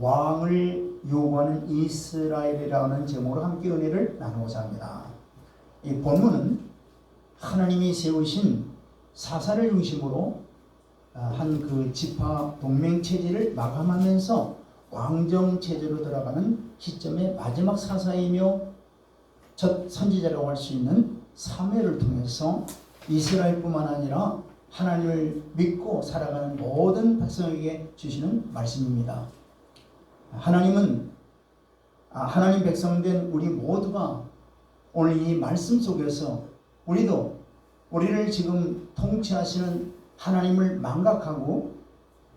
왕을 요구하는 이스라엘이라는 제목으로 함께 은혜를 나누고자 합니다. 이 본문은 하나님이 세우신 사사를 중심으로 한 그 지파 동맹 체제를 마감하면서 왕정 체제로 들어가는 시점의 마지막 사사이며 첫 선지자라고 할 수 있는 사무엘을 통해서 이스라엘뿐만 아니라 하나님을 믿고 살아가는 모든 백성에게 주시는 말씀입니다. 하나님은 하나님 백성된 우리 모두가 오늘 이 말씀 속에서 우리를 지금 통치하시는 하나님을 망각하고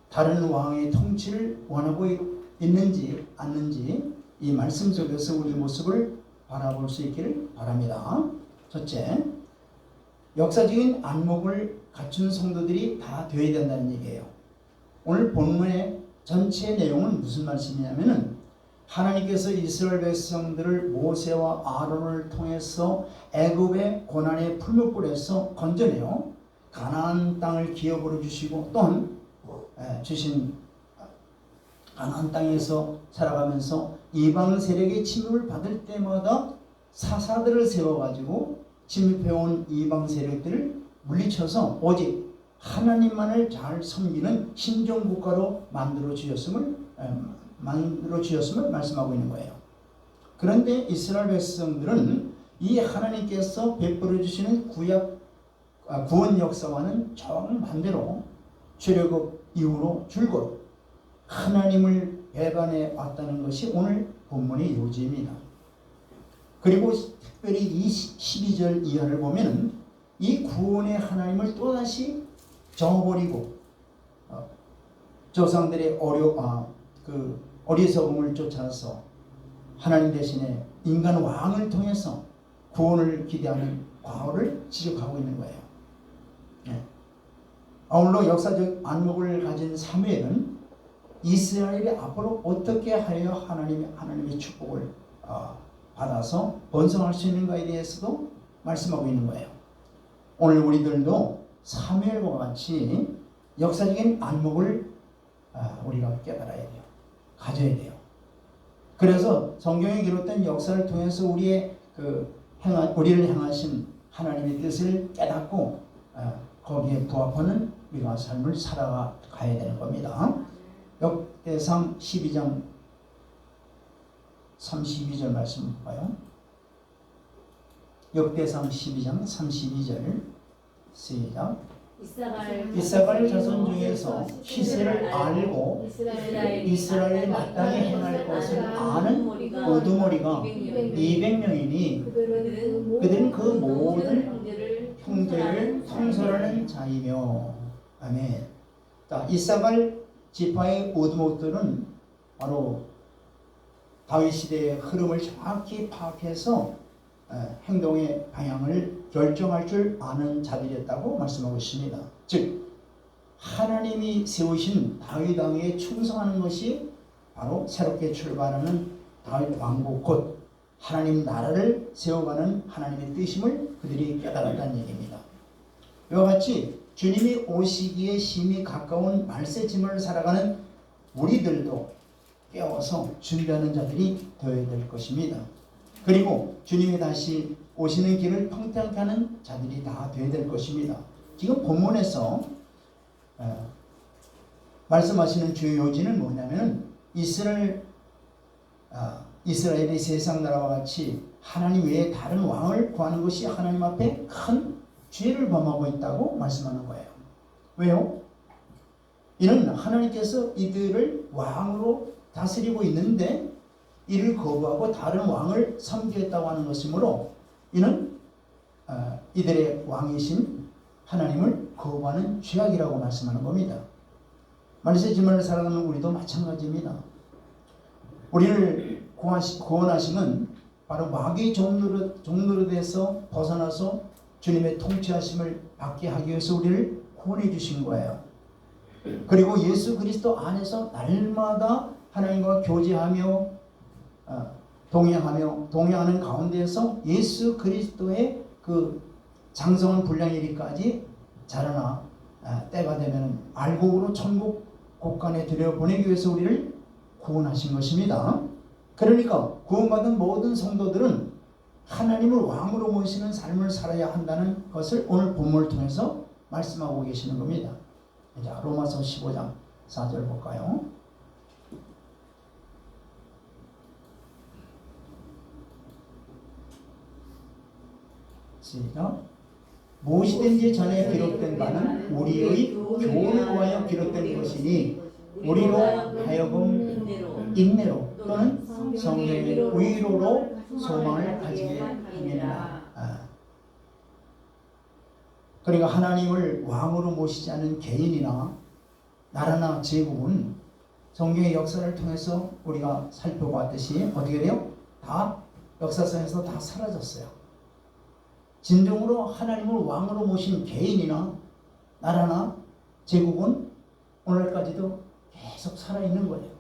다른 왕의 통치를 원하고 있는지 않는지 이 말씀 속에서 우리 모습을 바라볼 수 있기를 바랍니다. 첫째, 역사적인 안목을 갖춘 성도들이 다 되어야 된다는 얘기예요. 오늘 본문의 전체 내용은 무슨 말씀이냐면은 하나님께서 이스라엘 백성들을 모세와 아론을 통해서 애굽의 고난의 풀무불에서 건져내어 가나안 땅을 기업으로 주시고 또한 주신 가나안 땅에서 살아가면서 이방 세력의 침입을 받을 때마다 사사들을 세워가지고 침입해온 이방 세력들을 물리쳐서 오직 하나님만을 잘 섬기는 신정국가로 만들어 주셨음을 말씀하고 있는 거예요. 그런데 이스라엘 백성들은 이 하나님께서 베풀어 주시는 구원 역사와는 정반대로 출애굽 이후로 줄곧 하나님을 배반해 왔다는 것이 오늘 본문의 요지입니다. 그리고 특별히 이 12절 이하를 보면 이 구원의 하나님을 또다시 저버리고 조상들의 어리석음을 쫓아서 하나님 대신에 인간 왕을 통해서 구원을 기대하는 과오를 지적하고 있는 거예요. 아울러 역사적 안목을 가진 사무엘은 이스라엘이 앞으로 어떻게 하여 하나님의 축복을 받아서 번성할 수 있는가에 대해서도 말씀하고 있는 거예요. 오늘 우리들도 사무엘과 같이 역사적인 안목을 우리가 깨달아야 돼요. 가져야 돼요. 그래서 성경에 기록된 역사를 통해서 우리를 향하신 하나님의 뜻을 깨닫고 거기에 부합하는 우리가 삶을 살아가야 되는 겁니다. 역대상 12장 32절 말씀 볼까요? 역대상 12장 32절 시작. 이사갈 자손 중에서 시세를 알고 이스라엘의 마땅히 행할 것을 아는 우두머리가 200명이니 그들은 그 모든 형제를 통솔하는 자이며. 아멘. 자, 이사갈 지파의 우두머리들은 바로 다윗 시대의 흐름을 정확히 파악해서 행동의 방향을 결정할 줄 아는 자들이었다고 말씀하고 있습니다. 즉 하나님이 세우신 다윗 왕에 충성하는 것이 바로 새롭게 출발하는 다윗 왕국 곧 하나님 나라를 세워가는 하나님의 뜻임을 그들이 깨달았다는 얘기입니다. 이와 같이 주님이 오시기에 심히 가까운 말세짐을 살아가는 우리들도 깨워서 준비하는 자들이 되어야 될 것입니다. 그리고 주님이 다시 오시는 길을 평탄케 하는 자들이 다 되어야 될 것입니다. 지금 본문에서 말씀하시는 주요 요지는 뭐냐면 이스라엘이 세상 나라와 같이 하나님 외에 다른 왕을 구하는 것이 하나님 앞에 큰 죄를 범하고 있다고 말씀하는 거예요. 왜요? 이는 하나님께서 이들을 왕으로 다스리고 있는데 이를 거부하고 다른 왕을 섬기겠다고 하는 것이므로 이는 이들의 왕이신 하나님을 거부하는 죄악이라고 말씀하는 겁니다. 말세지만을 살아가는 우리도 마찬가지입니다. 우리를 구원하심은 바로 마귀의 종노릇에서 벗어나서 주님의 통치하심을 받게 하기 위해서 우리를 구원해 주신 거예요. 그리고 예수 그리스도 안에서 날마다 하나님과 교제하며 동행하는 가운데에서 예수 그리스도의 그 장성한 분량에 이르기까지 자라나 때가 되면 알곡으로 천국 곳간에 들여보내기 위해서 우리를 구원하신 것입니다. 그러니까 구원받은 모든 성도들은 하나님을 왕으로 모시는 삶을 살아야 한다는 것을 오늘 본문을 통해서 말씀하고 계시는 겁니다. 자, 로마서 15장 4절 볼까요? 시작. 무엇이든지 전에 기록된 바는 우리의 교훈을 위하여 기록된 것이니 우리로 하여금 인내로 또는 성령의 위로로 소망을 가지게 하느니라. 그러니까 하나님을 왕으로 모시지 않는 개인이나 나라나 제국은 성경의 역사를 통해서 우리가 살펴봤듯이 어떻게 돼요? 다 역사상에서 다 사라졌어요. 진정으로 하나님을 왕으로 모신 개인이나 나라나 제국은 오늘까지도 계속 살아있는 거예요.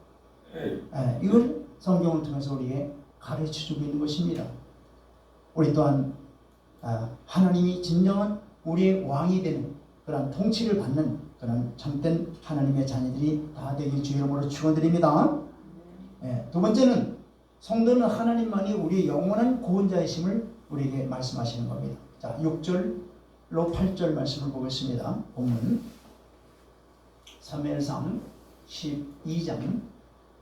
이걸 성경을 통해서 우리에게 가르쳐주고 있는 것입니다. 우리 또한 하나님이 진정한 우리의 왕이 되는 그런 통치를 받는 그런 참된 하나님의 자녀들이 다 되길 주 이름으로 축원드립니다. 두 번째는 성도는 하나님만이 우리의 영원한 구원자이심을 우리에게 말씀하시는 겁니다. 자, 6절로 8절 말씀을 보겠습니다. 본문 사무엘상 12장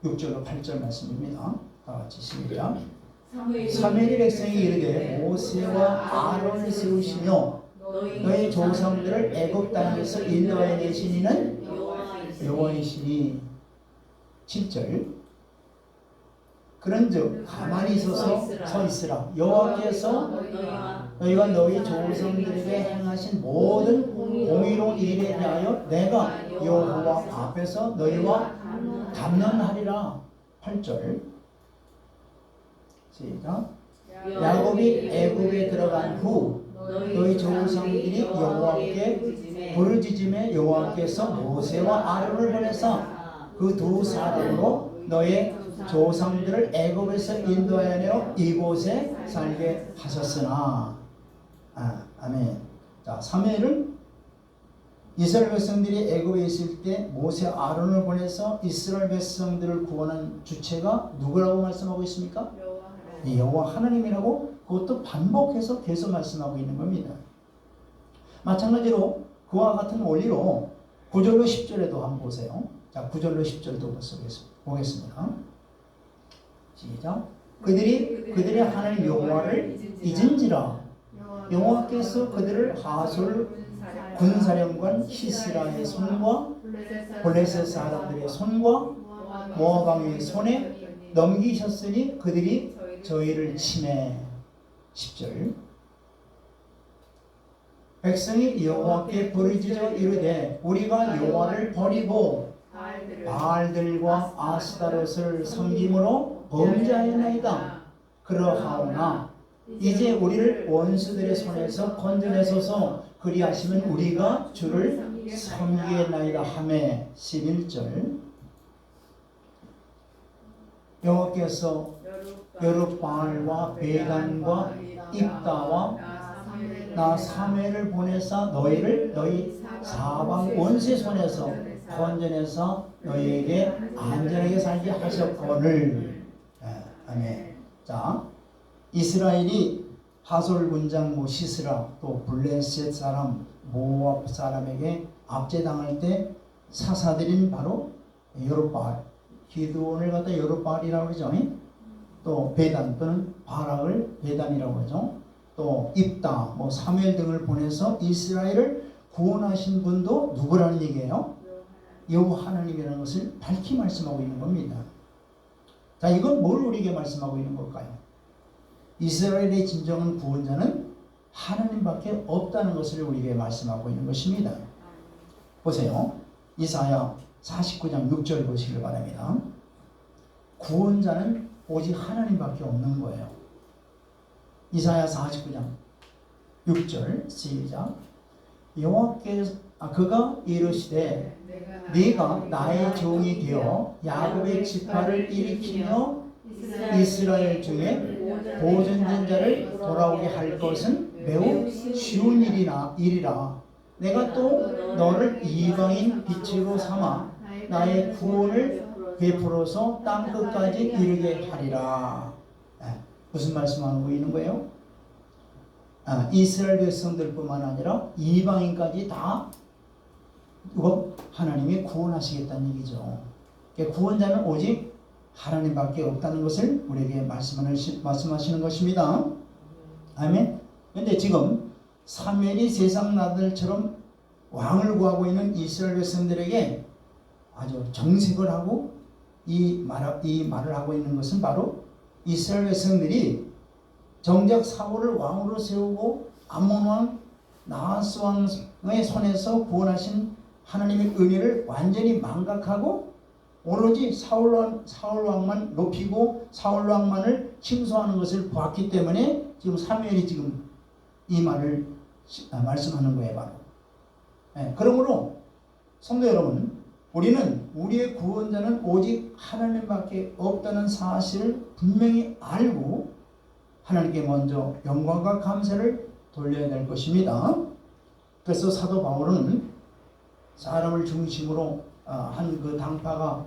6절로 8절 말씀입니다. 다 같이 시작. 사무엘이 백성이 이르되 모세와 아론을 세우시며 너희 조상들을 애굽 땅에서 인도하여 내신 이는 여호와이시니. 7절. 그런즉 가만히 서 있으라. 여호와께서 너희가 너희 조상들에게 행하신 모든 공의로운 일에 대하여 내가 여호와 앞에서 너희와 담론하리라. 8절. 시작. 야곱이 애굽에 들어간 후 너희 조상들이 여호와께 부르짖음에 여호와께서 모세와 아론을 보내사 그 두 사람으로 너의 조상들을 애굽에서 인도하여 내어 이곳에 살게 하셨으나. 아멘. 자, 사무엘은 이스라엘 백성들이 애굽에 있을 때 모세 아론을 보내서 이스라엘 백성들을 구원한 주체가 누구라고 말씀하고 있습니까? 여호와 하나님이라고 그것도 반복해서 계속 말씀하고 있는 겁니다. 마찬가지로 그와 같은 원리로 9절로 10절에도 한번 보세요. 자, 9절로 10절도 보겠습니다. 시작. 그들이 하나님 여호와를 잊은지라 여호와께서 그들을 하솔 군사령관 시스라의 손과 블레셋 사람들의 손과 모압 왕의 손에 넘기셨으니 그들이 저희를 치매. 10절. 백성이 여호와께 부르짖어 이르되 우리가 여호와를 버리고 바알들과 아스타롯을 섬김으로 범죄하였나이다. 그러하오나 이제 우리를 원수들의 손에서 건져내소서. 그리하시면 우리가 주를 섬기겠나이다 하매. 11절. 여호와께서 여룻바알과 베단과 입다와 나 사무엘을 보내사 너희 사방 원수의 손에서 건져내서 너희에게 안전하게 살게 하셨거늘. 아멘. 자, 이스라엘이 하솔 군장 시스라 또 블레셋 사람 모압 사람에게 압제당할 때 사사들인 바로 여룻바알, 기드온을 갖다 여룻바알이라고 하죠. 또 베단 또는 바락을 베단이라고 하죠. 또 입다, 사무엘 등을 보내서 이스라엘을 구원하신 분도 누구라는 얘기예요? 여호와 하나님이라는 것을 밝히 말씀하고 있는 겁니다. 자, 이건 뭘 우리에게 말씀하고 있는 걸까요? 이스라엘의 진정한 구원자는 하나님밖에 없다는 것을 우리에게 말씀하고 있는 것입니다. 보세요. 이사야 49장 6절 보시길 바랍니다. 구원자는 오직 하나님밖에 없는 거예요. 이사야 49장 6절 시작. 여호와께서 그가 이르시되 네가 나의 종이 되어 야곱의 지파를 일으키며 이스라엘 중에 보존된 자를 돌아오게 할 것은 매우 쉬운 일이라. 내가 또 너를 이방인 빛으로 삼아 나의 구원을 베풀어서 땅 끝까지 이르게 하리라. 무슨 말씀하고 있는 거예요? 이스라엘 백성들뿐만 아니라 이방인까지 다 하나님이 구원하시겠다는 얘기죠. 구원자는 오직 하나님밖에 없다는 것을 우리에게 말씀하시는 것입니다. 아멘. 그런데 지금 사무엘이 세상 나들처럼 왕을 구하고 있는 이스라엘 백성들에게 아주 정색을 하고 이 말을 하고 있는 것은 바로 이스라엘 백성들이 정작 사울을 왕으로 세우고 암몬 왕 나하스 왕의 손에서 구원하신 하나님의 은혜를 완전히 망각하고 오로지 사울 왕만 높이고 사울 왕만을 칭송하는 것을 보았기 때문에 지금 사무엘이 지금 이 말을 말씀하는 거예요. 바로. 그러므로 성도 여러분, 우리는 우리의 구원자는 오직 하나님밖에 없다는 사실을 분명히 알고 하나님께 먼저 영광과 감사를 돌려야 될 것입니다. 그래서 사도 바울은 사람을 중심으로 한 그 당파가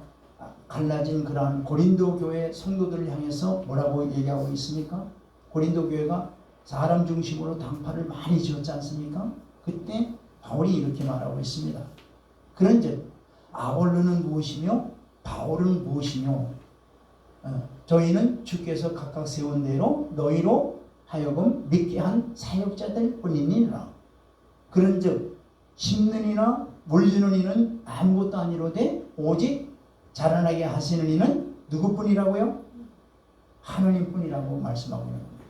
갈라진 그러한 고린도 교회 성도들을 향해서 뭐라고 얘기하고 있습니까? 고린도 교회가 사람 중심으로 당파를 많이 지었지 않습니까? 그때 바울이 이렇게 말하고 있습니다. 그런즉 아볼로는 무엇이며 바울은 무엇이며 저희는 주께서 각각 세운 대로 너희로 하여금 믿게 한 사역자들 뿐이니라. 그런즉 심는 이나 물리는 이는 아무것도 아니로되 오직 자라나게 하시는 이는 누구뿐이라고요? 하나님뿐이라고 말씀하고 있는 겁니다.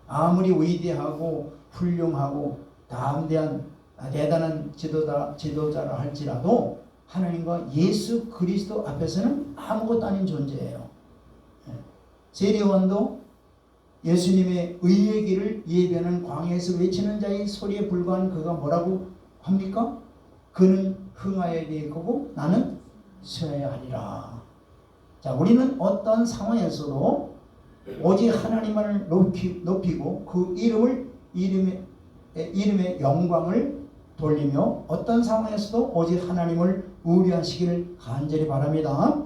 아무리 위대하고 훌륭하고 담대한 대단한 지도자라 할지라도 하나님과 예수 그리스도 앞에서는 아무것도 아닌 존재예요. 세례요한도 예수님의 의의 길을 예배하는 광야에서 외치는 자의 소리에 불과한 그가 뭐라고 합니까? 그는 흥하여야 될 거고 나는 쉬어야 하리라. 자, 우리는 어떤 상황에서도 오직 하나님만을 높이고 그 이름의 영광을 돌리며 어떤 상황에서도 오직 하나님을 의뢰하시기를 간절히 바랍니다.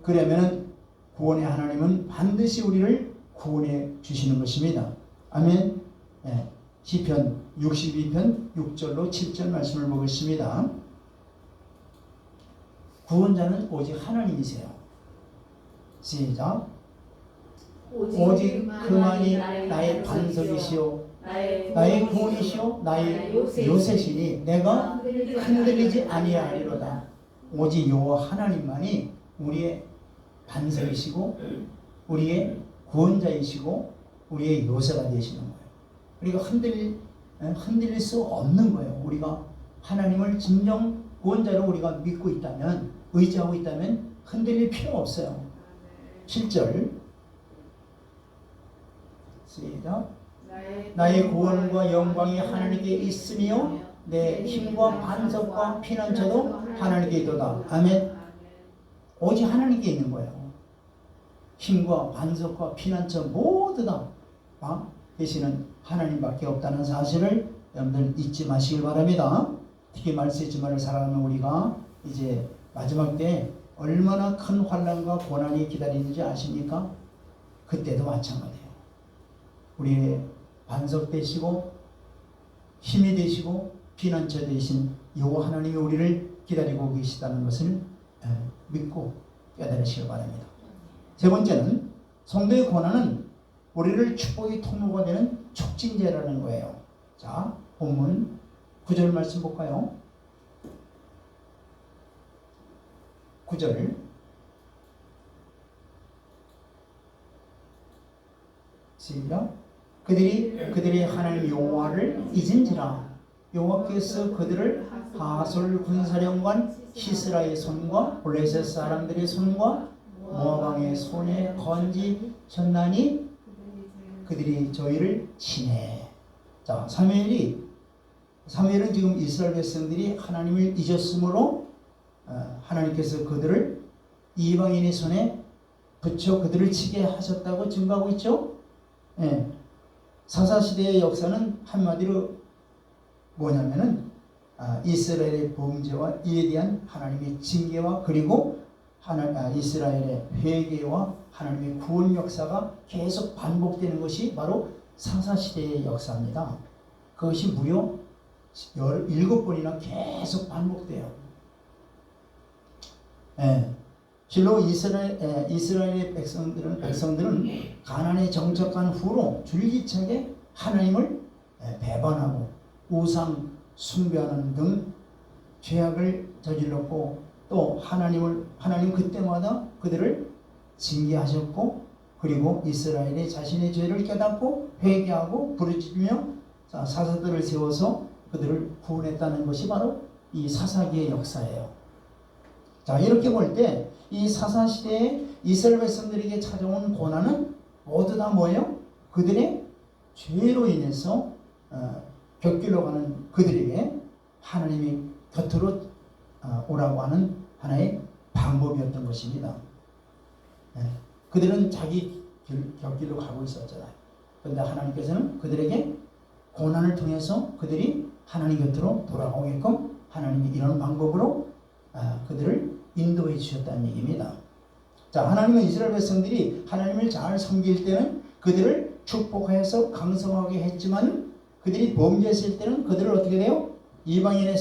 그러면 구원의 하나님은 반드시 우리를 구원해 주시는 것입니다. 아멘. 시편 62편 6절로 7절 말씀을 보겠습니다. 구원자는 오직 하나님이세요. 시작. 오직 그만이 나의 반석이시오 나의 구원이시오 나의 요새시니 내가 흔들리지 아니하리로다. 오직 여호와 하나님만이 우리의 반석이시고 우리의 구원자이시고 우리의 요새가 되시는 거예요. 우리가 흔들릴 수 없는 거예요. 우리가 하나님을 진정 구원자로 우리가 믿고 있다면, 의지하고 있다면 흔들릴 필요 없어요. 7절 시작. 나의 구원과 영광이 하나님께 있으며 내 힘과 반석과 피난처도 하나님께 있도다. 아멘. 오직 하나님께 있는 거예요. 힘과 반석과 피난처 모두 다 계시는 하나님밖에 없다는 사실을 여러분들 잊지 마시길 바랍니다. 특히 말세지만을 살아가는 우리가 이제 마지막 때 얼마나 큰 환난과 고난이 기다리는지 아십니까? 그때도 마찬가지예요. 우리의 반석 되시고 힘이 되시고 피난처 되신 여호와 하나님이 우리를 기다리고 계시다는 것을 믿고 깨달으시길 바랍니다. 세 번째는 성도의 고난은 우리를 축복의 통로가 되는 촉진제라는 거예요. 자, 본문 9절 말씀 볼까요? 9절 시작. 그들이 하나님 여호와를 잊은지라 여호와께서 그들을 하솔 군사령관 시스라의 손과 블레셋 사람들의 손과 모압 왕의 손에 건지셨나니 그들이 저희를 치네. 자, 사무엘은 지금 이스라엘 백성들이 하나님을 잊었으므로 하나님께서 그들을 이방인의 손에 붙여 그들을 치게 하셨다고 증거하고 있죠. 사사시대의 역사는 한마디로 뭐냐면은 이스라엘의 범죄와 이에 대한 하나님의 징계와 그리고 이스라엘의 회개와 하나님의 구원 역사가 계속 반복되는 것이 바로 사사시대의 역사입니다. 그것이 무려 17번이나 계속 반복돼요. 예. 실로 이스라엘의 백성들은 가나안에 정착한 후로 줄기차게 하나님을 배반하고 우상 숭배하는 등 죄악을 저질렀고, 또 하나님 그때마다 그들을 징계하셨고, 그리고 이스라엘이 자신의 죄를 깨닫고 회개하고 부르짖으며 사사들을 세워서 그들을 구원했다는 것이 바로 이 사사기의 역사예요. 자, 이렇게 볼 때 이 사사시대에 이스라엘 백성들에게 찾아온 고난은 모두 다 뭐예요? 그들의 죄로 인해서 곁길로 가는 그들에게 하나님이 곁으로 오라고 하는 하나의 방법이었던 것입니다. 그들은 자기 곁길로 가고 있었잖아요. 그런데 하나님께서는 그들에게 고난을 통해서 그들이 하나님 곁으로 돌아오게끔 하나님이 이런 방법으로 그들을 인도해 주셨다는 얘기입니다. 자, 하나님은 이스라엘 백성들이 하나님을 잘 섬길 때는 그들을 축복해서 강성하게 했지만, 그들이 범죄했을 때는 그들을 어떻게 돼요? 이방인의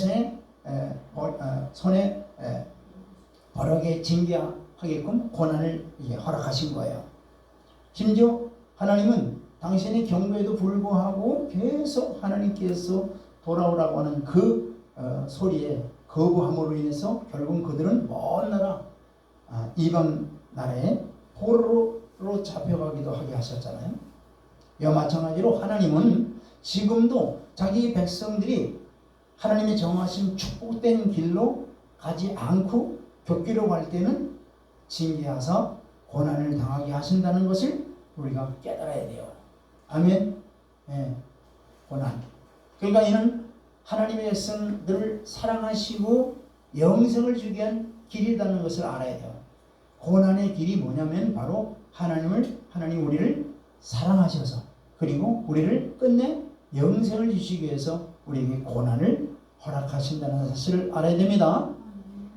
손에 버럭에 징계하게끔 고난을 허락하신 거예요. 심지어 하나님은 당신의 경고에도 불구하고 계속 하나님께서 돌아오라고 하는 그 소리에 거부함으로 인해서 결국 그들은 먼 나라 이방 나라에 포로로 잡혀가기도 하게 하셨잖아요. 이와 마찬가지로 하나님은 지금도 자기 백성들이 하나님의 정하신 축복된 길로 가지 않고 곁길로 갈 때는 징계하사 고난을 당하게 하신다는 것을 우리가 깨달아야 돼요. 아멘. 고난. 그러니까 이는 하나님의 백성들을 사랑하시고 영생을 주기 위한 길이라는 것을 알아야 돼요. 고난의 길이 뭐냐면 바로 하나님 우리를 사랑하셔서, 그리고 우리를 끝내 영생을 주시기 위해서 우리에게 고난을 허락하신다는 사실을 알아야 됩니다.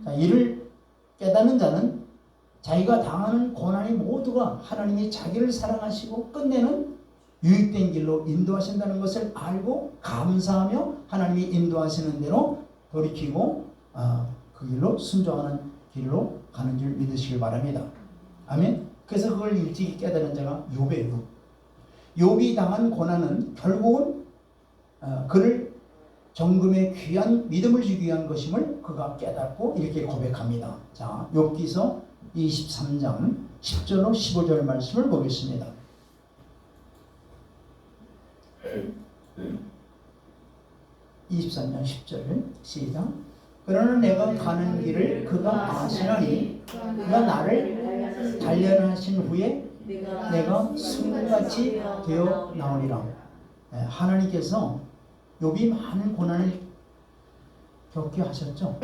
자, 이를 깨닫는 자는 자기가 당하는 고난이 모두가 하나님이 자기를 사랑하시고 끝내는 유익된 길로 인도하신다는 것을 알고 감사하며 하나님이 인도하시는 대로 돌이키고 그 길로 순종하는 길로 가는 줄 믿으시길 바랍니다. 아멘. 그래서 그걸 일찍이 깨달은 자가 욥이에요. 욥이 당한 고난은 결국은 그를 정금의 귀한 믿음을 주기 위한 것임을 그가 깨닫고 이렇게 고백합니다. 자, 욥기서 23장 10절로 15절 말씀을 보겠습니다. 23장 10절 시작. 그러나 내가 가는 길을 그가 아시나니 그가 나를 단련하신 후에 내가 승같이 되어 나오리라. 하나님께서 욥이 많은 고난을 겪게 하셨죠.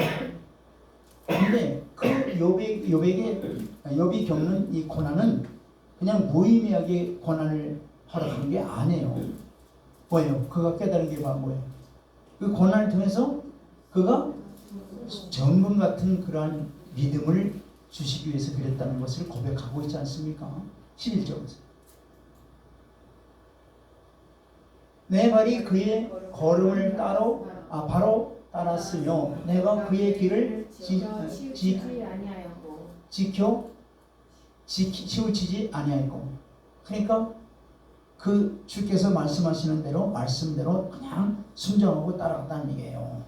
그런데 그 욥이 겪는 이 고난은 그냥 무의미하게 고난을 허락한 게 아니에요. 뭐예요? 그가 깨달은 게 뭐예요? 그 고난을 통해서 그가 정금 같은 그러한 믿음을 주시기 위해서 그랬다는 것을 고백하고 있지 않습니까? 11절에서 내 발이 그의 걸음을 바로 따랐으며 내가 그의 길을 치우치지 아니하였고. 그러니까 그 주께서 말씀하시는 대로 말씀대로 그냥 순종하고 따라갔다는 얘기예요.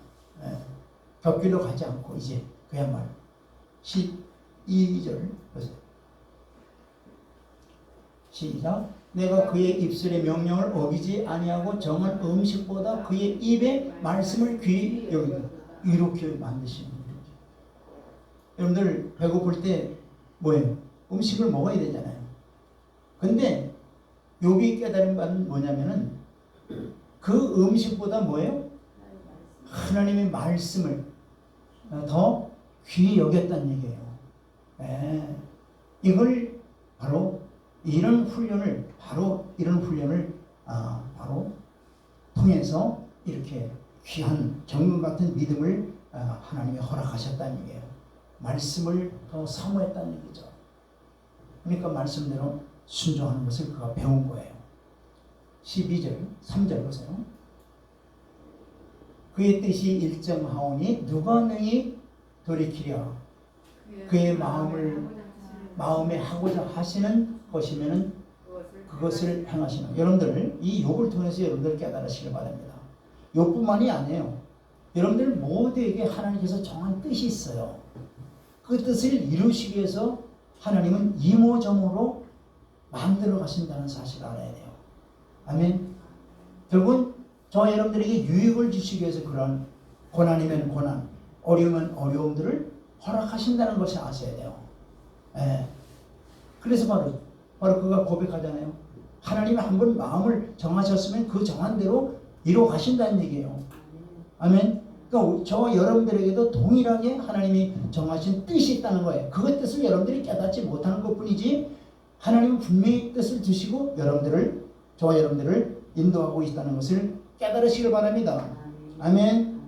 곁길로 가지 않고 이제 그야말로 12절 보세요. 시작. 내가 그의 입술의 명령을 어기지 아니하고 정한 음식보다 그의 입의 말씀을 귀히 여기다. 이렇게 만드시는 거예요. 여러분들 배고플 때 뭐예요? 음식을 먹어야 되잖아요. 근데 욥이 깨달은 바는 뭐냐면은 그 음식보다 뭐예요? 하나님의 말씀을 더 귀히 여겼다는 얘기예요. 이걸 바로 이런 훈련을 바로 통해서 이렇게 귀한 정금 같은 믿음을 하나님이 허락하셨다는 얘기예요. 말씀을 더 사모했다는 얘기죠. 그러니까 말씀대로 순종하는 것을 그가 배운 거예요. 12절, 3절 보세요. 그의 뜻이 일정하오니 누가 능히 돌이키랴. 그의 마음에 하고자 하시는 것이면은 그것을 행하시는. 여러분들 이 욥을 통해서 여러분들 깨달으시길 바랍니다. 욥뿐만이 아니에요. 여러분들 모두에게 하나님께서 정한 뜻이 있어요. 그 뜻을 이루시기 위해서 하나님은 이모저모로 만들어 가신다는 사실을 알아야 돼요. 아멘. 결국은 저 여러분들에게 유익을 주시기 위해서 그런 고난이면 고난, 어려우면 어려움들을 허락하신다는 것을 아셔야 돼요. 예. 그래서 바로 그가 고백하잖아요. 하나님이 한번 마음을 정하셨으면 그 정한 대로 이루어 가신다는 얘기예요. 아멘. 그러니까 저 여러분들에게도 동일하게 하나님이 정하신 뜻이 있다는 거예요. 그 뜻을 여러분들이 깨닫지 못하는 것뿐이지 하나님은 분명히 뜻을 두시고 저와 여러분들을 인도하고 있다는 것을 깨달으시길 바랍니다. 아멘.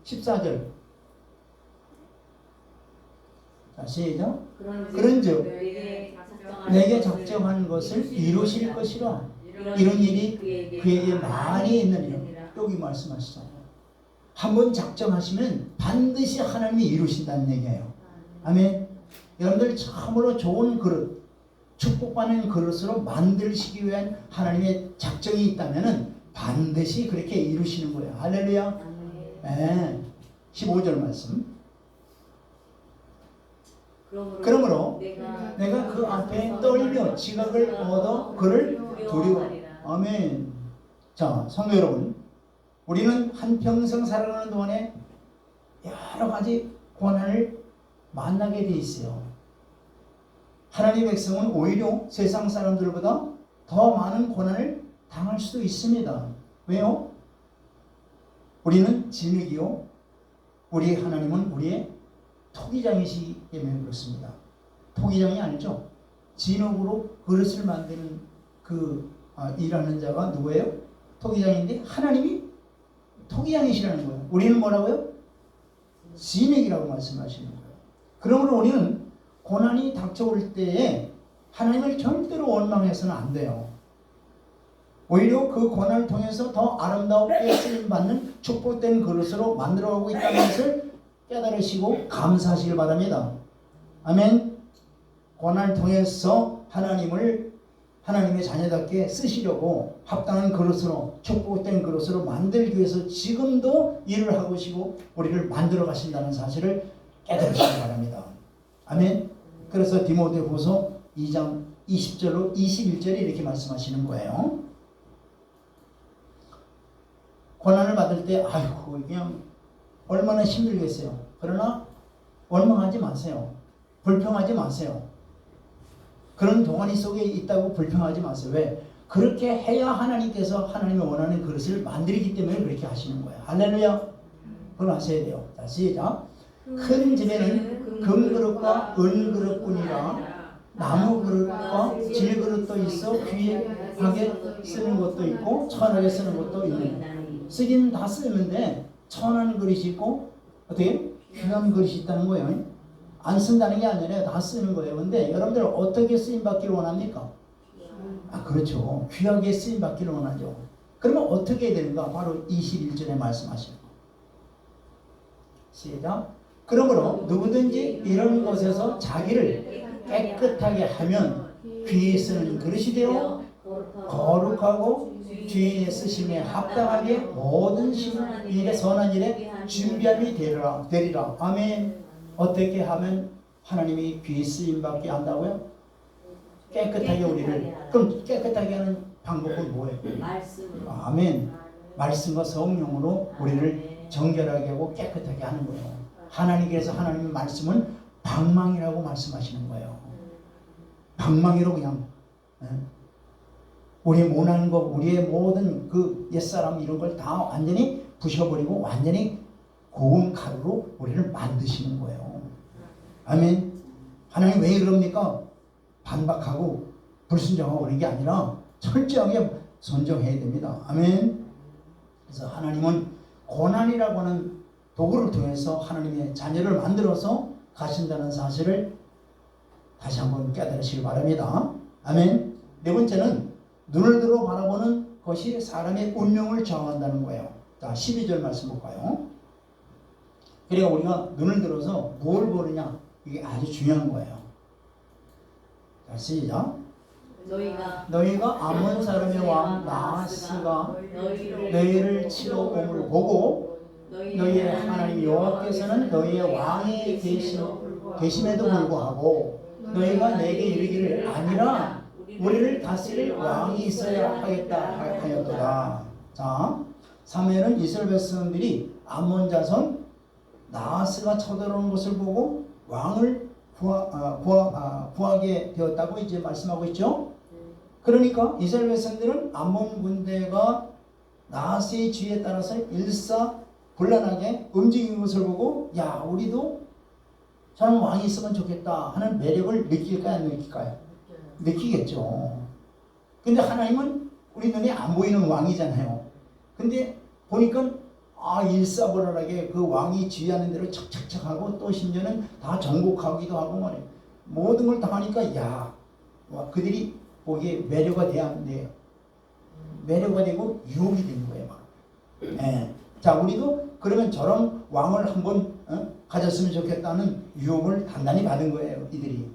14절. 자, 시작. 그런즉 내게 작정한 것을 이루실 것이라. 이런 일이 그에게 많이 있느니라. 여기 말씀하시잖아요. 한번 작정하시면 반드시 하나님이 이루신다는 얘기예요. 아멘. 여러분들 참으로 좋은 그릇, 축복받는 그릇으로 만들시기 위한 하나님의 작정이 있다면 반드시 그렇게 이루시는 거예요. 할렐루야. 네. 15절 말씀. 그러므로 내가 그 앞에 떨며 지각을 얻어 그를 두려워. 아멘. 자, 성도 여러분, 우리는 한평생 살아가는 동안에 여러 가지 고난을 만나게 돼 있어요. 하나님의 백성은 오히려 세상 사람들보다 더 많은 고난을 당할 수도 있습니다. 왜요? 우리는 진흙이요, 우리 하나님은 우리의 토기장이시기 때문에 그렇습니다. 토기장이 아니죠. 진흙으로 그릇을 만드는 일하는 자가 누구예요? 토기장인데 하나님이 토기장이시라는 거예요. 우리는 뭐라고요? 진흙이라고 말씀하시는 거예요. 그러므로 우리는 고난이 닥쳐올 때에 하나님을 절대로 원망해서는 안 돼요. 오히려 그 고난을 통해서 더 아름답게 쓰임받는 축복된 그릇으로 만들어가고 있다는 것을 깨달으시고 감사하시길 바랍니다. 아멘. 고난을 통해서 하나님의 자녀답게 쓰시려고 합당한 그릇으로, 축복된 그릇으로 만들기 위해서 지금도 일을 하고 계시고 우리를 만들어 가신다는 사실을 깨달으시기 바랍니다. 아멘. 그래서 디모데후서 2장 20절로 21절에 이렇게 말씀하시는 거예요. 고난을 받을 때 아이고 그냥 얼마나 힘들겠어요. 그러나 원망하지 마세요. 불평하지 마세요. 그런 동안이 속에 있다고 불평하지 마세요. 왜? 그렇게 해야 하나님께서 하나님이 원하는 그릇을 만들기 때문에 그렇게 하시는 거예요. 할렐루야. 그걸 아셔야 돼요. 자, 시작. 큰 집에는 금그릇과 은그릇뿐이라 나무 그릇과 질그릇도 있어 귀하게 쓰는 것도 있고 천하게 쓰는 것도 있는. 쓰긴 다 쓰는데 천한 그릇이 있고 어떻게 귀한 그릇이 있다는 거예요. 안 쓴다는 게 아니라 다 쓰는 거예요. 근데 여러분들 어떻게 쓰임받기를 원합니까? 그렇죠. 귀하게 쓰임받기를 원하죠. 그러면 어떻게 해야 되는가? 바로 21절에 말씀하시는 거. 시작. 그러므로 누구든지 이런 것에서 자기를 깨끗하게 하면 귀에 쓰는 그릇이 되어 거룩하고 주인의 쓰심에 합당하게 모든 일에 선한 일에 준비함이 되리라. 아멘. 어떻게 하면 하나님이 귀에 쓰임받게 한다고요? 깨끗하게 우리를. 그럼 깨끗하게 하는 방법은 뭐예요? 말씀으로. 아멘. 말씀과 성령으로 우리를 정결하게 하고 깨끗하게 하는 거예요. 하나님께서 하나님의 말씀은 방망이라고 말씀하시는 거예요. 방망이로 그냥 우리의 모난 것, 우리의 모든 그 옛사람 이런 걸 다 완전히 부셔버리고 완전히 고운 칼로 우리를 만드시는 거예요. 아멘. 하나님 왜 그럽니까? 반박하고 불순종하고 그런 게 아니라 철저하게 순종해야 됩니다. 아멘. 그래서 하나님은 고난이라고 하는 도구를 통해서 하나님의 자녀를 만들어서 가신다는 사실을 다시 한번 깨달으시기 바랍니다. 아멘. 네 번째는 눈을 들어 바라보는 것이 사람의 운명을 정한다는 거예요. 자, 12절 말씀 볼까요? 그러니까 우리가 눈을 들어서 뭘 보느냐, 이게 아주 중요한 거예요. 자, 시작. 너희가 아몬 사람의 왕 나하스가 너희를 치러 옴을 보고 너희의 하나님 여호와께서는 너희의 왕이 계심에도 불구하고 너희가 내게 이르기를 아니라 우리를 다스릴 왕이 있어야 하겠다 하였도다. 자, 3회는 이스라엘 백성들이 아몬 자손 나하스가 쳐들어오는 것을 보고 왕을 구하게 되었다고 이제 말씀하고 있죠. 그러니까 이스라엘 백성들은 아몬 군대가 나하스의 지휘에 따라서 일사불란하게 움직이는 것을 보고 야, 우리도 저런 왕이 있으면 좋겠다 하는 매력을 느낄까요? 안 느낄까요? 느끼겠죠. 근데 하나님은 우리 눈에 안 보이는 왕이잖아요. 근데 보니까 일사불란하게 그 왕이 지휘하는 대로 착착착 하고 또 심지어는 다 정복하기도 하고 말이에요. 모든 걸 다 하니까 야, 그들이 거기에 매료가 돼야 안 돼요. 매료가 되고 유혹이 되는 거예요. 막. 자, 우리도 그러면 저런 왕을 한번 가졌으면 좋겠다는 유혹을 단단히 받은 거예요. 이들이.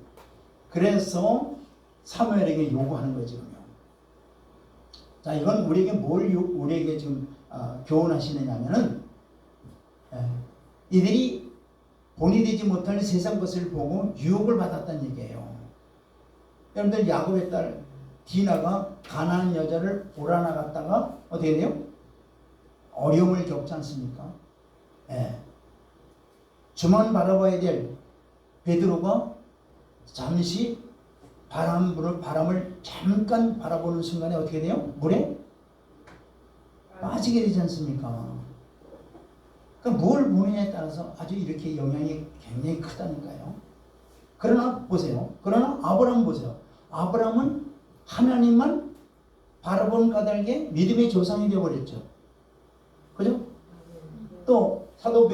그래서 사무엘에게 요구하는 거죠. 자, 이건 우리에게 우리에게 지금 교훈하시느냐면은 이들이 본이 되지 못할 세상 것을 보고 유혹을 받았다는 얘기예요. 여러분들 야곱의 딸 디나가 가나안 여자를 몰아나갔다가 어떻게 돼요? 어려움을 겪지 않습니까? 주만 바라봐야 될 베드로가 잠시 바람을 잠깐 바라보는 순간에 어떻게 돼요? 물에 빠지게 되지 않습니까? 그러니까 뭘 보느냐에 따라서 아주 이렇게 영향이 굉장히 크다니까요. 그러나 보세요. 그러나 아브라함 보세요. 아브라함은 하나님만 바라보는 까닭에 믿음의 조상이 되어버렸죠. 그죠? 또 사도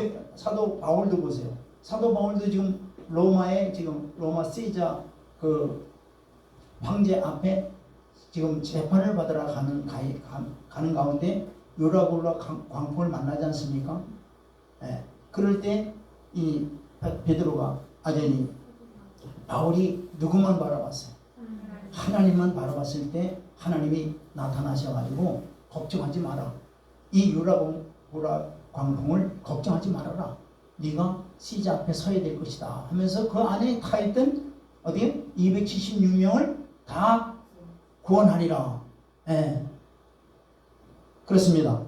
바울도 보세요. 사도 바울도 지금 로마 시자 그 황제 앞에 지금 재판을 받으러 가는 가운데 요라굴라 광풍을 만나지 않습니까? 그럴 때 이 베드로가 바울이 누구만 바라봤어요? 하나님만 바라봤을 때 하나님이 나타나셔가지고 걱정하지 마라. 이 요라굴라 광풍을 걱정하지 말아라. 네가 시자 앞에 서야 될 것이다 하면서 그 안에 타있던 276명을 다 구원하리라. 그렇습니다.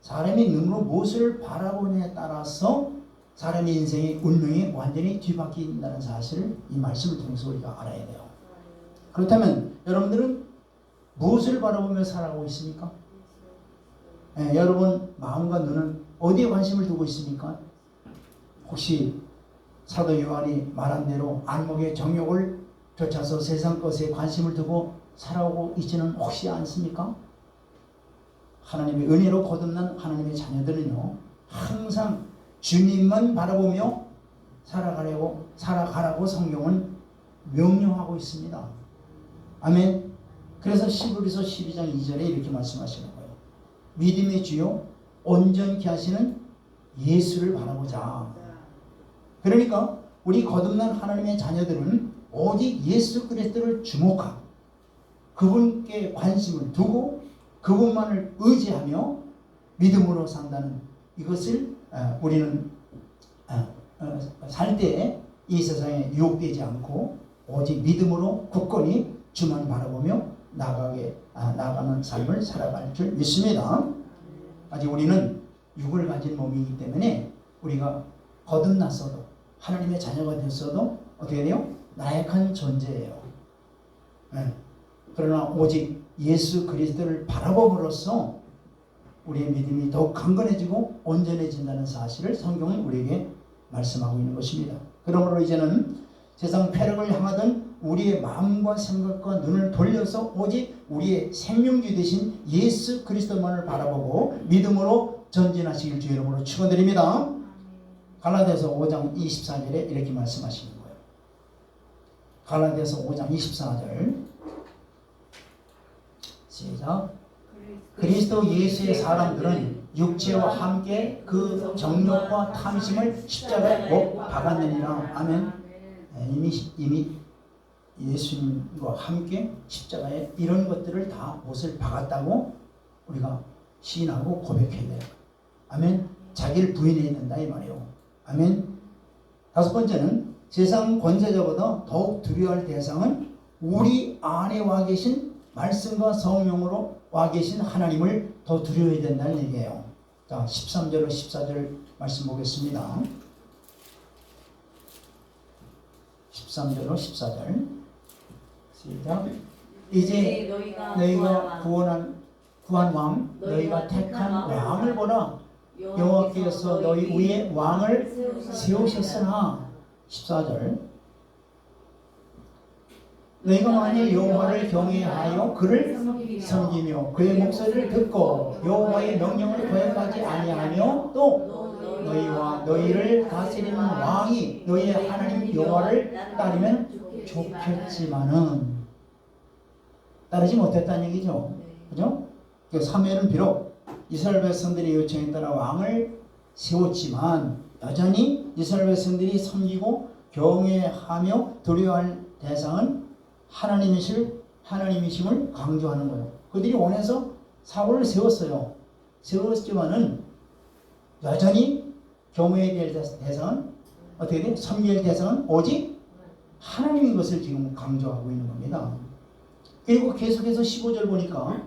사람이 눈으로 무엇을 바라보느냐에 따라서 사람의 인생의 운명이 완전히 뒤바뀐다는 사실을 이 말씀을 통해서 우리가 알아야 돼요. 그렇다면 여러분들은 무엇을 바라보며 살아가고 있습니까? 여러분 마음과 눈은 어디에 관심을 두고 있습니까? 혹시 사도 요한이 말한 대로 안목의 정욕을 쫓아서 세상 것에 관심을 두고 살아오고 있지는 혹시 않습니까? 하나님의 은혜로 거듭난 하나님의 자녀들은요, 항상 주님만 바라보며 살아가라고 성경은 명령하고 있습니다. 아멘. 그래서 히브리서 12장 2절에 이렇게 말씀하시는 거예요. 믿음의 주요 온전케 하시는 예수를 바라보자. 그러니까 우리 거듭난 하나님의 자녀들은 오직 예수 그리스도를 주목하고 그분께 관심을 두고 그분만을 의지하며 믿음으로 산다는 이것을 우리는 살 때 이 세상에 유혹되지 않고 오직 믿음으로 굳건히 주만 바라보며 나아가는 삶을 살아갈 줄 믿습니다. 아직 우리는 육을 가진 몸이기 때문에 우리가 거듭났어도 하나님의 자녀가 됐어도 어떻게 돼요? 나약한 존재예요. 그러나 오직 예수 그리스도를 바라봄으로써 우리의 믿음이 더욱 강건해지고 온전해진다는 사실을 성경은 우리에게 말씀하고 있는 것입니다. 그러므로 이제는 세상 쾌락을 향하던 우리의 마음과 생각과 눈을 돌려서 오직 우리의 생명주 되신 예수 그리스도만을 바라보고 믿음으로 전진하시길 주의 이름으로 축원드립니다. 갈라디아서 5장 24절에 이렇게 말씀하시는 거예요. 갈라디아서 5장 24절 시작. 그리스도 예수의 사람들은 육체와 함께 그 정욕과 탐심을 십자가에 못 박았느니라. 아멘. 이미 예수님과 함께 십자가에 이런 것들을 다 못을 박았다고 우리가 시인하고 고백해야 돼요. 아멘. 자기를 부인해야 된다 이 말이에요. 아멘. 다섯 번째는 세상 권세자보다 더욱 두려워할 대상은 우리 안에 와 계신 말씀과 성령으로 와 계신 하나님을 더 두려워해야 된다는 얘기예요. 자, 13절로 14절 말씀 보겠습니다. 13절로 14절 시작. 이제 너희가 구한 왕, 너희가 택한 왕을 보라. 여호와께서 너희 위에 왕을 세우셨으나 14절. 너희가 만일 여호와를 경외하여 그를 섬기며 그의 목소리를 듣고 여호와의 명령을 거역하지 아니하며 또 너희와 너희를 다스리는 왕이 너희의 하나님 여호와를 따르면 좋겠지만은 따르지 못했다는 얘기죠. 그죠? 사무엘은 비록 이스라엘 백성들의 요청에 따라 왕을 세웠지만 여전히 이스라엘 백성들이 섬기고 경외하며 두려워할 대상은 하나님이심을 강조하는 거예요. 그들이 원해서 사울을 세웠어요. 세웠지만은 여전히 경외해야 될 대상은 어떻게 돼? 섬겨야 될 대상은 오직 하나님인 것을 지금 강조하고 있는 겁니다. 그리고 계속해서 15절 보니까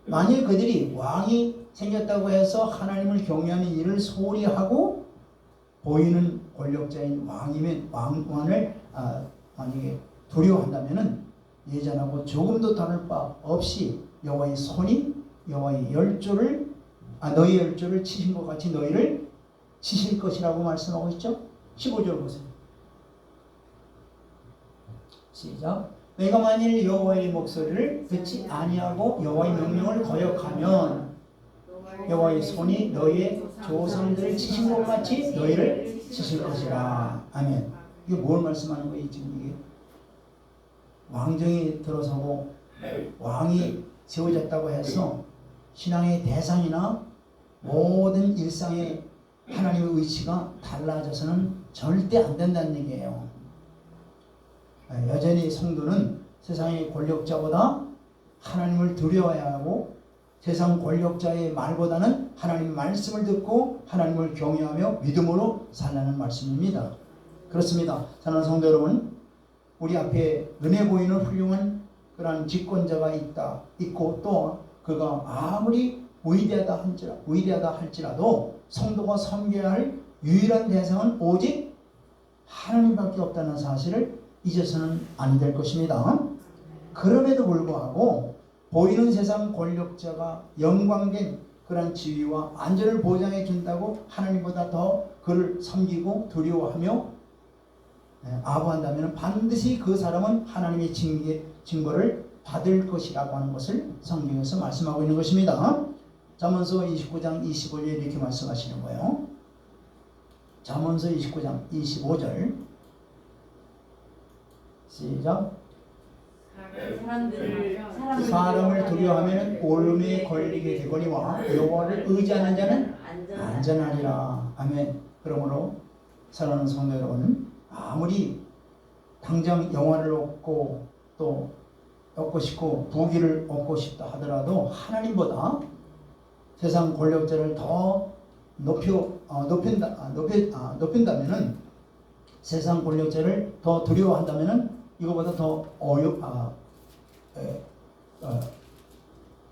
만일 그들이 왕이 생겼다고 해서 하나님을 경외하는 일을 소홀히 하고 보이는 권력자인 왕을 만약에 두려워한다면은 예전하고 조금도 다를 바 없이 여호와의 손이 여호와의 열조를 너희 열조를 치신 것 같이 너희를 치실 것이라고 말씀하고 있죠. 15절 보세요. 시작. 너희가 만일 여호와의 목소리를 듣지 아니하고 여호와의 명령을 거역하면 여호와의 손이 너희의 조상들을 치신 것 같이 너희를 치실 것이라. 아멘. 이게 뭘 말씀하는 거예요? 지금 이게 왕정이 들어서고 왕이 세워졌다고 해서 신앙의 대상이나 모든 일상의 하나님의 의치가 달라져서는 절대 안 된다는 얘기예요. 여전히 성도는 세상의 권력자보다 하나님을 두려워해야 하고 세상 권력자의 말보다는 하나님의 말씀을 듣고 하나님을 경외하며 믿음으로 살라는 말씀입니다. 그렇습니다. 사랑하는 성도 여러분, 우리 앞에 은혜 보이는 훌륭한 그런 집권자가 있고 또 그가 아무리 위대하다 할지라도 성도가 섬겨야 할 유일한 대상은 오직 하나님밖에 없다는 사실을 잊어서는 아니 될 것입니다. 그럼에도 불구하고 보이는 세상 권력자가 영광된 그런 지위와 안전을 보장해 준다고 하나님보다 더 그를 섬기고 두려워하며 아부한다면 반드시 그 사람은 하나님의 징벌을 받을 것이라고 하는 것을 성경에서 말씀하고 있는 것입니다. 잠언서 29장 25절에 이렇게 말씀하시는 거예요. 잠언서 29장 25절 시작. 사람을 두려워하면 오름에 걸리게 되거니와 여호와를 의지하는 자는 안전하리라. 아멘. 그러므로 사랑하는 성도 여러분, 아무리 당장 영화를 얻고 또 얻고 싶고 부귀를 얻고 싶다 하더라도 하나님보다 세상 권력자를 더 높인다면은 세상 권력자를 더 두려워한다면은 이거보다 더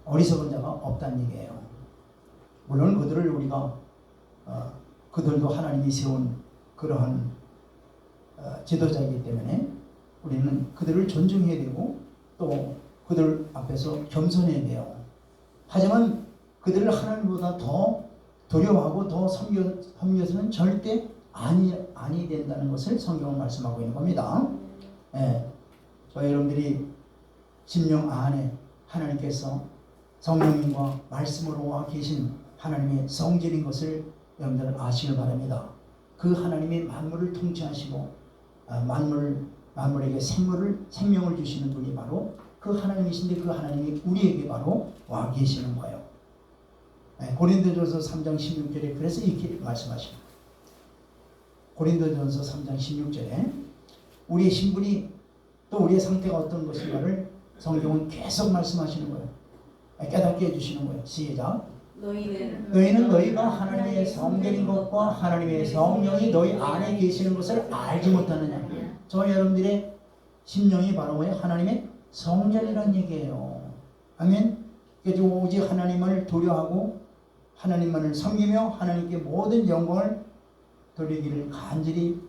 어리석은 자가 없다는 얘기예요. 물론 그들을 우리가 그들도 하나님이 세운 그러한 지도자이기 때문에 우리는 그들을 존중해야 되고 또 그들 앞에서 겸손해야 돼요. 하지만 그들을 하나님보다 더 두려워하고 더 섬겨서는 절대 아니 된다는 것을 성경은 말씀하고 있는 겁니다. 저희 여러분들이 심령 안에 하나님께서 성령님과 말씀으로 와 계신 하나님의 성질인 것을 여러분들 아시길 바랍니다. 그 하나님이 만물을 통치하시고 만물에게 생명을 주시는 분이 바로 그 하나님이신데 그 하나님이 우리에게 바로 와 계시는 거예요. 고린도전서 3장 16절에 그래서 이렇게 말씀하십니다. 고린도전서 3장 16절에 우리의 신분이 또 우리의 상태가 어떤 것인가를 성경은 계속 말씀하시는 거예요. 깨닫게 해주시는 거예요. 시작. 너희는 너희가 하나님의 성전인 것과 하나님의 성령이 너희 안에 계시는 것을 알지 못하느냐. 저 여러분들의 심령이 바로 뭐예요? 하나님의 성전이라는 얘기예요. 아멘. 그래서 오직 하나님을 두려워하고 하나님만을 섬기며 하나님께 모든 영광을 돌리기를 간절히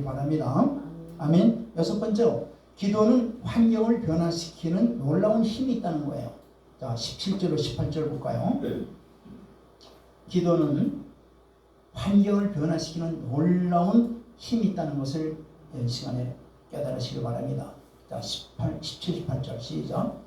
바랍니다. 아멘. 여섯 번째로 기도는 환경을 변화시키는 놀라운 힘이 있다는 거예요. 자, 17절로 18절 볼까요? 기도는 환경을 변화시키는 놀라운 힘이 있다는 것을 이 시간에 깨달으시기 바랍니다. 자, 17, 18절 시작.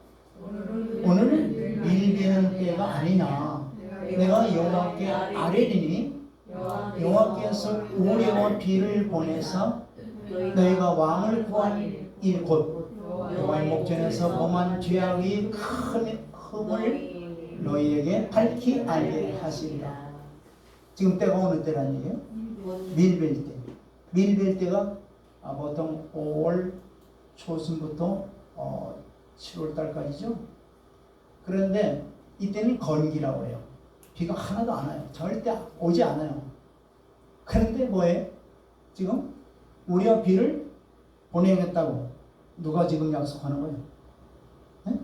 오늘은 밀비는 때가 아니냐. 내가 여호와께 아뢰리니 여호와께서 우레와 비를 보내사 너희가 왕을 구한 이곳 여호와의 목전에서 범한 죄악의 큰 흠을 너희에게 밝히 알게 하시리라. 지금 때가 어느 때란 얘기예요? 밀벨 때. 밀벨 때가 보통 5월 초순부터 7월 달까지죠. 그런데 이때는 건기라고 해요. 비가 하나도 안 와요. 절대 오지 않아요. 그런데 뭐예요? 지금 우리와 비를 보내겠다고 누가 지금 약속하는 거예요? 네?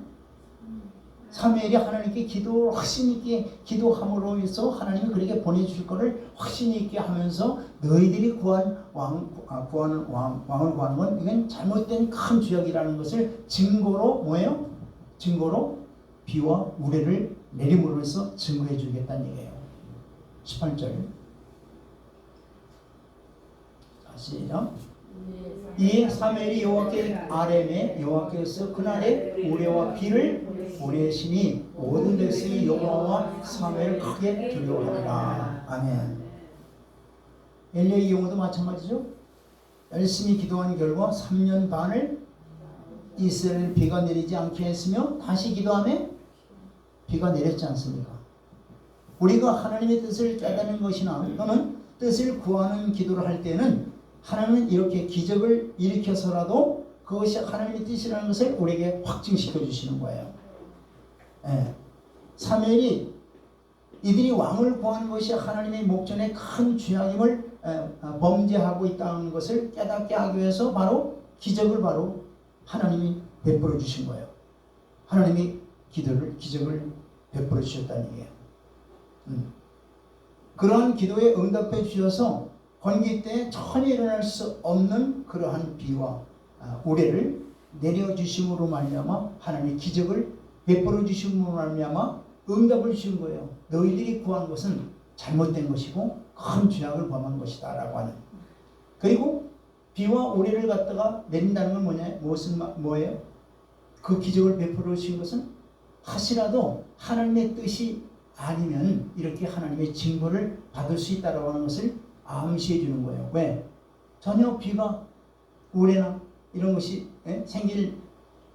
사무엘이 하나님께 확신 있게 기도함으로 해서 하나님이 그렇게 보내주실 것을 확신 있게 하면서 너희들이 구하는 왕을 구하는 건 이건 잘못된 큰 죄악이라는 것을 증거로 뭐예요? 증거로 비와 우레를 내림으로써 증거해 주겠다는 얘기예요. 18절 시작. 이에 사무엘이 여호와께 아뢰매 여호와께서 그날에 우레와 비를 보내시니 모든 백성이 여호와와 사무엘을 크게 두려워하리라. 아멘. 엘리야의 경우도 마찬가지죠. 열심히 기도한 결과 3년 반을 이스라엘 비가 내리지 않게 했으며 다시 기도하며 비가 내렸지 않습니까? 우리가 하나님의 뜻을 깨닫는 것이나 또는 뜻을 구하는 기도를 할 때는 하나님은 이렇게 기적을 일으켜서라도 그것이 하나님의 뜻이라는 것을 우리에게 확증시켜 주시는 거예요. 사무엘이 이들이 왕을 구하는 것이 하나님의 목전에 큰 죄악임을 범죄하고 있다는 것을 깨닫게 하기 위해서 바로 기적을 하나님이 베풀어 주신 거예요. 하나님이 기적을 베풀어 주셨다는 얘기예요. 그러한 기도에 응답해 주셔서 건기 때 전혀 일어날 수 없는 그러한 비와 우레를 내려주심으로 말미암아 하나님의 기적을 베풀어 주심으로 말미암아 응답을 주신 거예요. 너희들이 구한 것은 잘못된 것이고 큰 죄악을 범한 것이다 라고 하는. 그리고 비와 우레를 갖다가 내린다는 건 뭐예요? 그 기적을 베풀어 주신 것은 하시라도 하나님의 뜻이 아니면 이렇게 하나님의 징벌을 받을 수 있다라고 하는 것을 암시해 주는 거예요. 왜? 전혀 비가 우레나 이런 것이 생길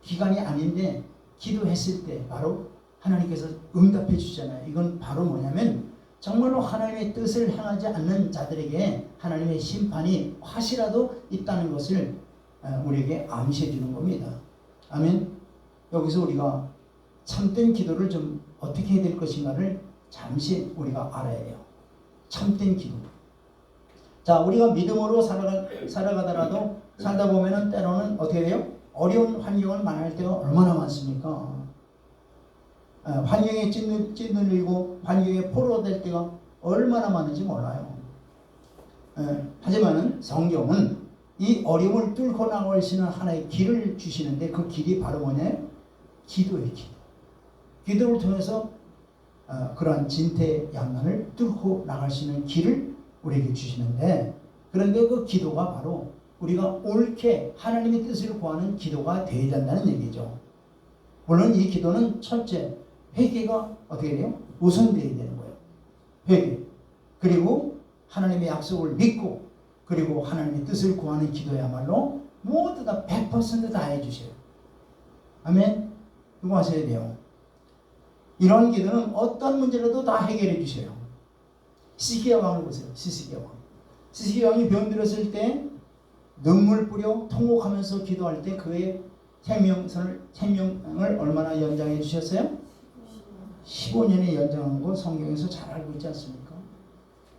기간이 아닌데 기도했을 때 바로 하나님께서 응답해 주잖아요. 이건 바로 뭐냐면 정말로 하나님의 뜻을 행하지 않는 자들에게 하나님의 심판이 혹시라도 있다는 것을 우리에게 암시해 주는 겁니다. 아멘. 여기서 우리가 참된 기도를 좀 어떻게 해야 될 것인가를 잠시 우리가 알아야 해요. 참된 기도. 자, 우리가 믿음으로 살아가더라도 살다 보면은 때로는 어떻게 돼요? 어려운 환경을 만날 때가 얼마나 많습니까? 환경에 찌들리고 환경에 포로될 때가 얼마나 많은지 몰라요. 하지만은 성경은 이 어려움을 뚫고 나갈 수 있는 하나의 길을 주시는데 그 길이 바로 뭐냐? 기도예요. 기도를 통해서 그러한 진퇴양난을 뚫고 나갈 수 있는 길을 우리에게 주시는데, 그런데 그 기도가 바로 우리가 옳게 하나님의 뜻을 구하는 기도가 되어야 된다는 얘기죠. 물론 이 기도는 첫째, 회개가 어떻게 돼요? 우선되어야 되는 거예요. 회개. 그리고 하나님의 약속을 믿고 그리고 하나님의 뜻을 구하는 기도야말로 모두 다 100%다 해주셔요. 아멘. 누구 하셔야 돼요? 이런 기도는 어떤 문제라도 다 해결해 주셔요. 시스기야 왕을 보세요. 시스기야 왕. 시스기야 왕이 병들었을 때 눈물 뿌려 통곡하면서 기도할 때 그의 생명을 얼마나 연장해 주셨어요? 15년에 연장한 거 성경에서 잘 알고 있지 않습니까?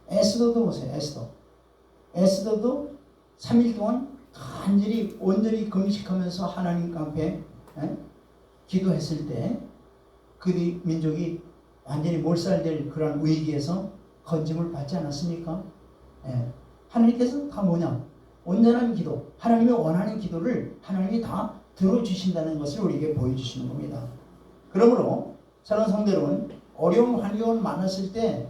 에스더도 보세요. 에스더도 3일 동안 간절히 온전히 금식하면서 하나님 앞에 기도했을 때 그들이 민족이 완전히 몰살될 그런 위기에서 건짐을 받지 않았습니까? 하나님께서 다 뭐냐? 온전한 기도, 하나님이 원하는 기도를 하나님이 다 들어주신다는 것을 우리에게 보여주시는 겁니다. 그러므로 사랑하는 성도 여러분, 어려운 환경을 만났을 때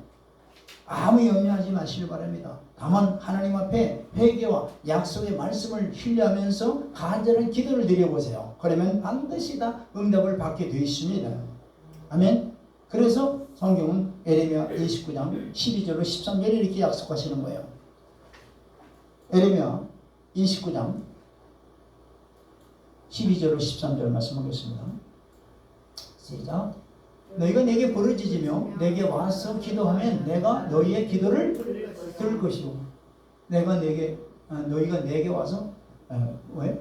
아무 염려하지 마시길 바랍니다. 다만 하나님 앞에 회개와 약속의 말씀을 신뢰하면서 간절한 기도를 드려보세요. 그러면 반드시 다 응답을 받게 되어 있습니다. 아멘. 그래서 성경은 에레미야 29장 12절로 13절에 이렇게 약속하시는 거예요. 에레미야 29장 12절로 13절 말씀하겠습니다. 시작. 너희가 내게 부르짖으며 내게 와서 기도하면 내가 너희의 기도를 들을 것이고 너희가 내게 와서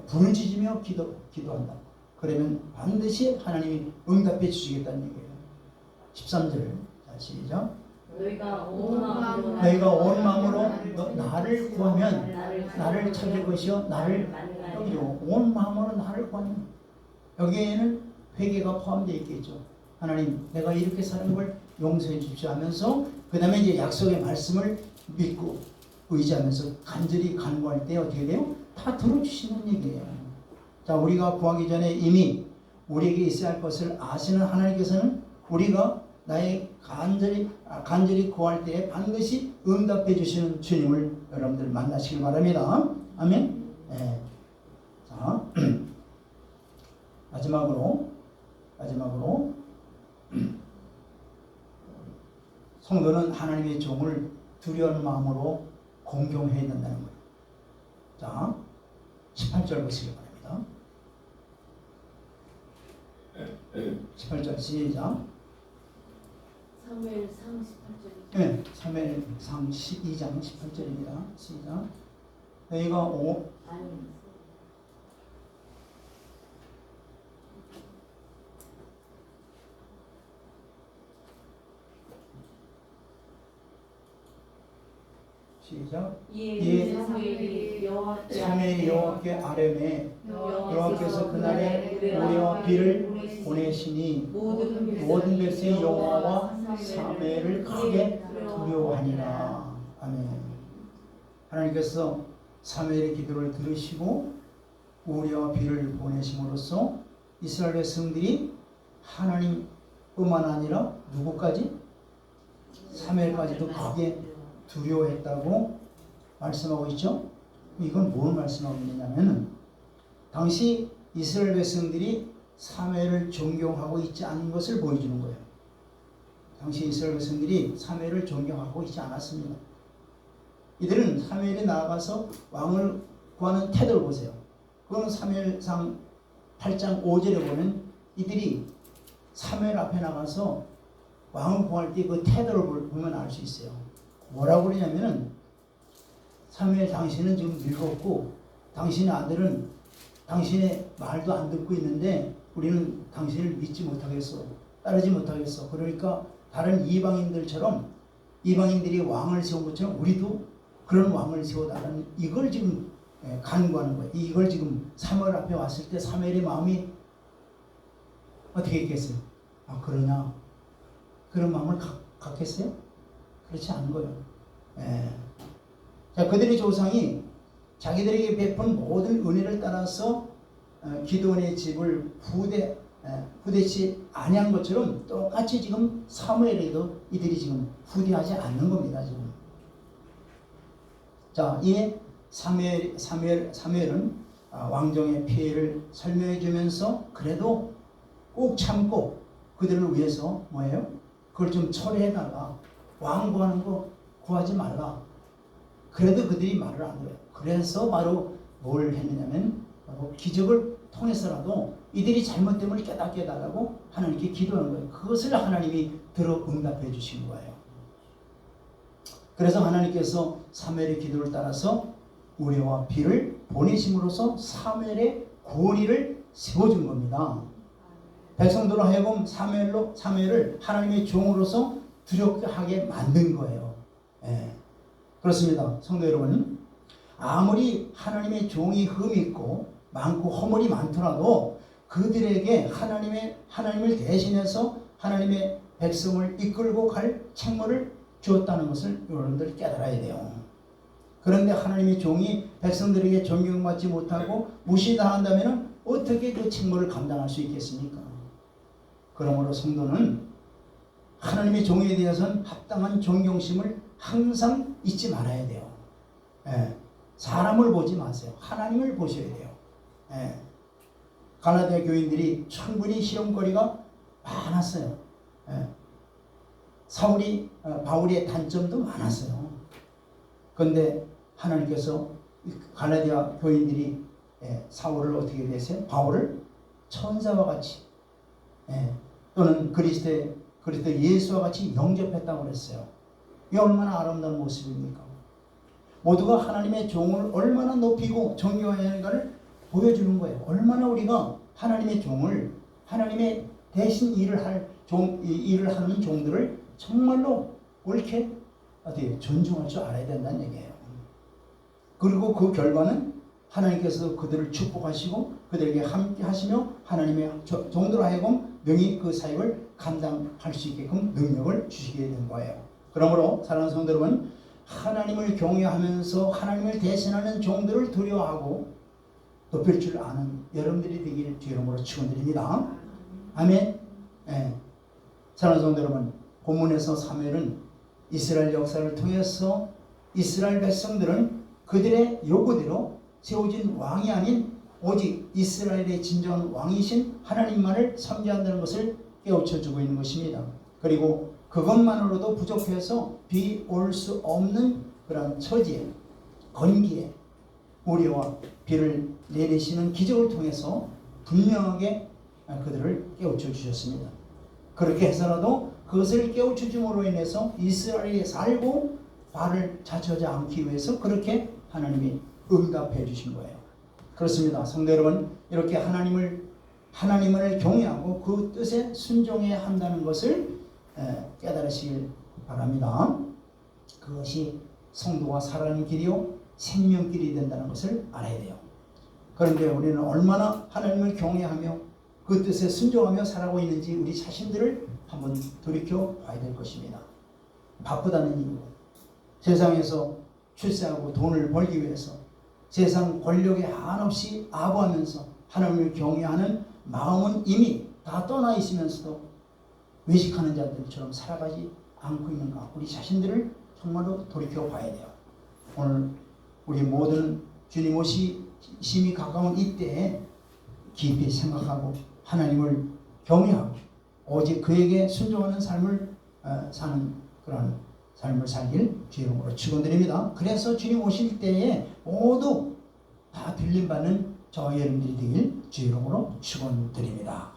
부르짖으며 기도한다. 그러면 반드시 하나님이 응답해 주시겠다는 얘기예요. 13절 시작. 너희가 온 마음으로 나를 구하면 나를 찾을 것이요 여기요 온 마음으로 나를 구하면 여기에는 회개가 포함되어 있겠죠. 하나님 내가 이렇게 사는 걸 용서해 주십시오 하면서 그 다음에 이제 약속의 말씀을 믿고 의지하면서 간절히 간구할 때 어떻게 돼요? 다 들어주시는 얘기예요. 자, 우리가 구하기 전에 이미 우리에게 있어야 할 것을 아시는 하나님께서는 우리가 나의 간절히 구할 때에 반드시 응답해 주시는 주님을 여러분들 만나시길 바랍니다. 아멘. 네. 자, 마지막으로 성도는 하나님의 종을 두려운 마음으로 공경해야 된다는 거예요. 자, 18절 보시기 바랍니다. 18절 시작. 사무엘상 18절이죠. 네, 사무엘상 12장 18절입니다. 시작. 너희가 시작. 사무엘이 여호와께 아뢰매 여호와께서 그날에 우리와 비를 보내시니 모든 백성이 여호와와 사무엘을 크게 두려워하니라. 아멘. 하나님께서 사무엘의 기도를 들으시고 우리와 비를 보내심으로써 이스라엘 백성들이 하나님뿐만 아니라 누구까지? 사무엘까지도 크게 두려워했다고 말씀하고 있죠. 이건 뭘 말씀하고 있느냐면 당시 이스라엘 백성들이 사무엘을 존경하고 있지 않은 것을 보여주는 거예요. 당시 이스라엘 백성들이 사무엘을 존경하고 있지 않았습니다. 이들은 사무엘이 나아가서 왕을 구하는 태도를 보세요. 그건 사무엘상 8장 5절에 보면 이들이 사무엘 앞에 나가서 왕을 구할 때 그 태도를 보면 알 수 있어요. 뭐라고 그러냐면은 사무엘 당신은 지금 늙었고 당신의 아들은 당신의 말도 안 듣고 있는데 우리는 당신을 믿지 못하겠어. 따르지 못하겠어. 그러니까 다른 이방인들처럼 이방인들이 왕을 세운 것처럼 우리도 그런 왕을 세워달라는 이걸 지금 간구하는 거예요. 이걸 지금 사무엘 앞에 왔을 때 사무엘의 마음이 어떻게 있겠어요? 아 그러냐? 그런 마음을 갖겠어요? 그렇지 않은 거예요. 자, 그들의 조상이 자기들에게 베푼 모든 은혜를 따라서 기드온의 집을 후대치 아니한 것처럼 똑같이 지금 사무엘에도 이들이 지금 후대하지 않는 겁니다. 지금. 자, 이에 사무엘은 왕정의 피해를 설명해 주면서 그래도 꼭 참고 그들을 위해서 뭐예요? 그걸 좀 처리해달라. 왕 구하는 거 구하지 말라. 그래도 그들이 말을 안 들어요. 그래서 바로 뭘 했느냐면 바로 기적을 통해서라도 이들이 잘못됨을 깨닫게 해달라고 하나님께 기도하는 거예요. 그것을 하나님이 들어 응답해 주신 거예요. 그래서 하나님께서 사무엘의 기도를 따라서 우레와 비를 보내심으로써 사무엘의 고리를 세워준 겁니다. 백성들로 하여금 사무엘을 하나님의 종으로서 두렵게 만든 거예요. 예. 그렇습니다. 성도 여러분, 아무리 하나님의 종이 흠이 있고 많고 허물이 많더라도 그들에게 하나님을 대신해서 하나님의 백성을 이끌고 갈 책무를 주었다는 것을 여러분들 깨달아야 돼요. 그런데 하나님의 종이 백성들에게 존경받지 못하고 무시당한다면 어떻게 그 책무를 감당할 수 있겠습니까? 그러므로 성도는 하나님의 종에 대해서는 합당한 존경심을 항상 잊지 말아야 돼요. 예. 사람을 보지 마세요. 하나님을 보셔야 돼요. 예. 갈라디아 교인들이 충분히 시험거리가 많았어요. 예. 바울의 단점도 많았어요. 그런데 하나님께서 갈라디아 교인들이 사울을 어떻게 되세요? 바울을 천사와 같이 또는 그리스도 예수와 같이 영접했다고 그랬어요. 이 얼마나 아름다운 모습입니까? 모두가 하나님의 종을 얼마나 높이고 존경해야 하는가를 보여주는 거예요. 얼마나 우리가 하나님의 종을 하나님의 대신 일을 하는 종들을 정말로 옳게 존중할 줄 알아야 된다는 얘기예요. 그리고 그 결과는 하나님께서 그들을 축복하시고 그들에게 함께 하시며 하나님의 종들로 하여금 명히 그 사역을 감당할 수 있게끔 능력을 주시게 된 거예요. 그러므로 사랑하는 성도 여러분, 하나님을 경외하면서 하나님을 대신하는 종들을 두려워하고 높일 줄 아는 여러분들이 되기를 주 이름으로 축원드립니다. 아멘. 사랑하는 성도 여러분, 본문에서 사무엘은 이스라엘 역사를 통해서 이스라엘 백성들은 그들의 요구대로 세워진 왕이 아닌 오직 이스라엘의 진정한 왕이신 하나님만을 섬기한다는 것을 깨우쳐주고 있는 것입니다. 그리고 그것만으로도 부족해서 비올 수 없는 그런 처지에 건기에 우리와 비를 내리시는 기적을 통해서 분명하게 그들을 깨우쳐 주셨습니다. 그렇게 해서라도 그것을 깨우쳐줌으로 인해서 이스라엘이 살고 발을 자초하지 않기 위해서 그렇게 하나님이 응답해 주신 거예요. 그렇습니다. 성도 여러분, 이렇게 하나님을 경외하고 그 뜻에 순종해야 한다는 것을 깨달으시길 바랍니다. 그것이 성도가 살아가는 길이요 생명길이 된다는 것을 알아야 돼요. 그런데 우리는 얼마나 하나님을 경외하며 그 뜻에 순종하며 살아가고 있는지 우리 자신들을 한번 돌이켜 봐야 될 것입니다. 바쁘다는 이유, 세상에서 출세하고 돈을 벌기 위해서 세상 권력에 한없이 아부하면서 하나님을 경외하는 마음은 이미 다 떠나 있으면서도 외식하는 자들처럼 살아가지 않고 있는가, 우리 자신들을 정말로 돌이켜 봐야 돼요. 오늘 우리 모든 주님 오심이 가까운 이때에 깊이 생각하고 하나님을 경외하고 오직 그에게 순종하는 삶을 사는 그런 삶을 살길 주 이름으로 축원드립니다. 그래서 주님 오실 때에 모두 다 들림받는 저와 여러분들이 되길 주 이름으로 축원드립니다.